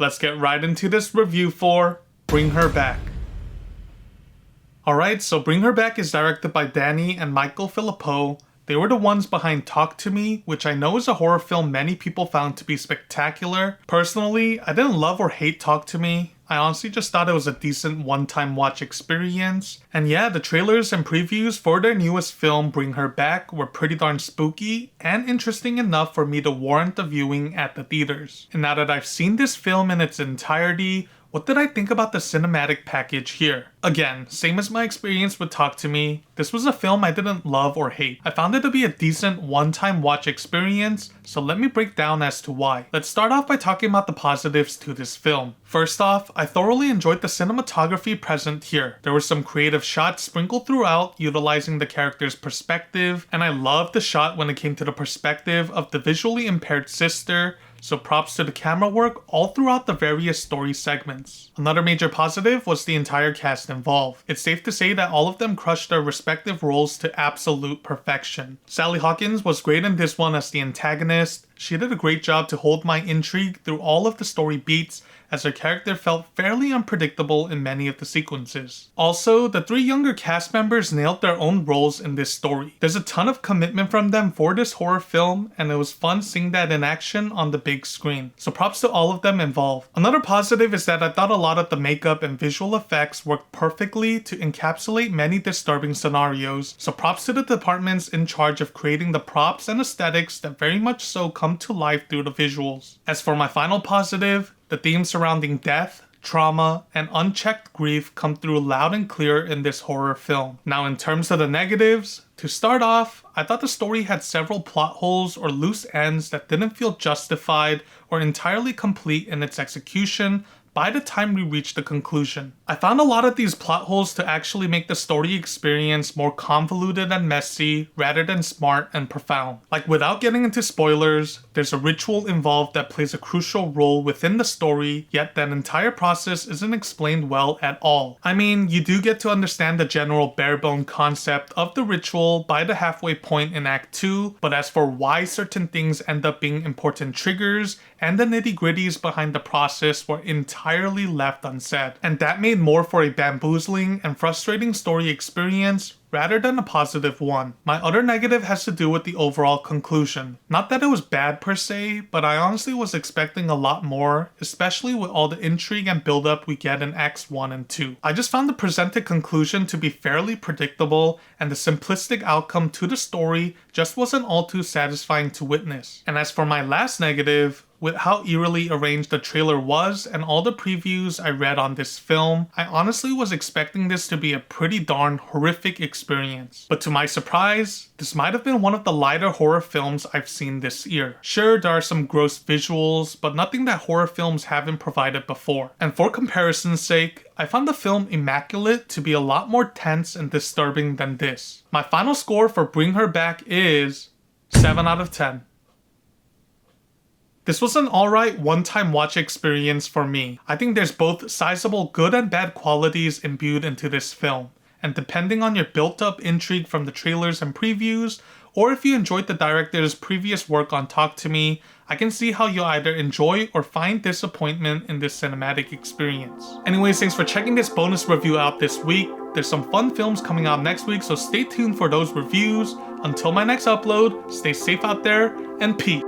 let's get right into this review for Bring Her Back. Alright, so Bring Her Back is directed by Danny and Michael Philippou. They were the ones behind Talk to Me, which I know is a horror film many people found to be spectacular. Personally, I didn't love or hate Talk to Me. I honestly just thought it was a decent one-time watch experience. And yeah, the trailers and previews for their newest film, Bring Her Back, were pretty darn spooky and interesting enough for me to warrant the viewing at the theaters. And now that I've seen this film in its entirety, what did I think about the cinematic package here? Again, same as my experience with Talk to Me, this was a film I didn't love or hate. I found it to be a decent one-time watch experience, so let me break down as to why. Let's start off by talking about the positives to this film. First off, I thoroughly enjoyed the cinematography present here. There were some creative shots sprinkled throughout, utilizing the character's perspective, and I loved the shot when it came to the perspective of the visually impaired sister, so props to the camera work all throughout the various story segments. Another major positive was the entire cast involved. It's safe to say that all of them crushed their respective roles to absolute perfection. Sally Hawkins was great in this one as the antagonist. She did a great job to hold my intrigue through all of the story beats, as her character felt fairly unpredictable in many of the sequences. Also, the three younger cast members nailed their own roles in this story. There's a ton of commitment from them for this horror film, and it was fun seeing that in action on the big screen. So props to all of them involved. Another positive is that I thought a lot of the makeup and visual effects worked perfectly to encapsulate many disturbing scenarios, so props to the departments in charge of creating the props and aesthetics that very much so come to life through the visuals. As for my final positive, the themes surrounding death, trauma, and unchecked grief come through loud and clear in this horror film. Now in terms of the negatives, to start off, I thought the story had several plot holes or loose ends that didn't feel justified or entirely complete in its execution by the time we reached the conclusion. I found a lot of these plot holes to actually make the story experience more convoluted and messy rather than smart and profound. Like, without getting into spoilers, there's a ritual involved that plays a crucial role within the story, yet that entire process isn't explained well at all. I mean, you do get to understand the general bare-bone concept of the ritual by the halfway point in Act 2, but as for why certain things end up being important triggers and the nitty-gritties behind the process were entirely left unsaid. And that made more for a bamboozling and frustrating story experience rather than a positive one. My other negative has to do with the overall conclusion. Not that it was bad per se, but I honestly was expecting a lot more, especially with all the intrigue and build-up we get in Acts 1 and 2. I just found the presented conclusion to be fairly predictable, and the simplistic outcome to the story just wasn't all too satisfying to witness. And as for my last negative, with how eerily arranged the trailer was and all the previews I read on this film, I honestly was expecting this to be a pretty darn horrific experience. But to my surprise, this might have been one of the lighter horror films I've seen this year. Sure, there are some gross visuals, but nothing that horror films haven't provided before. And for comparison's sake, I found the film Immaculate to be a lot more tense and disturbing than this. My final score for Bring Her Back is 7 out of 10. This was an alright one-time watch experience for me. I think there's both sizable good and bad qualities imbued into this film, and depending on your built-up intrigue from the trailers and previews, or if you enjoyed the director's previous work on Talk to Me, I can see how you'll either enjoy or find disappointment in this cinematic experience. Anyways, thanks for checking this bonus review out this week. There's some fun films coming out next week, so stay tuned for those reviews. Until my next upload, stay safe out there, and peace.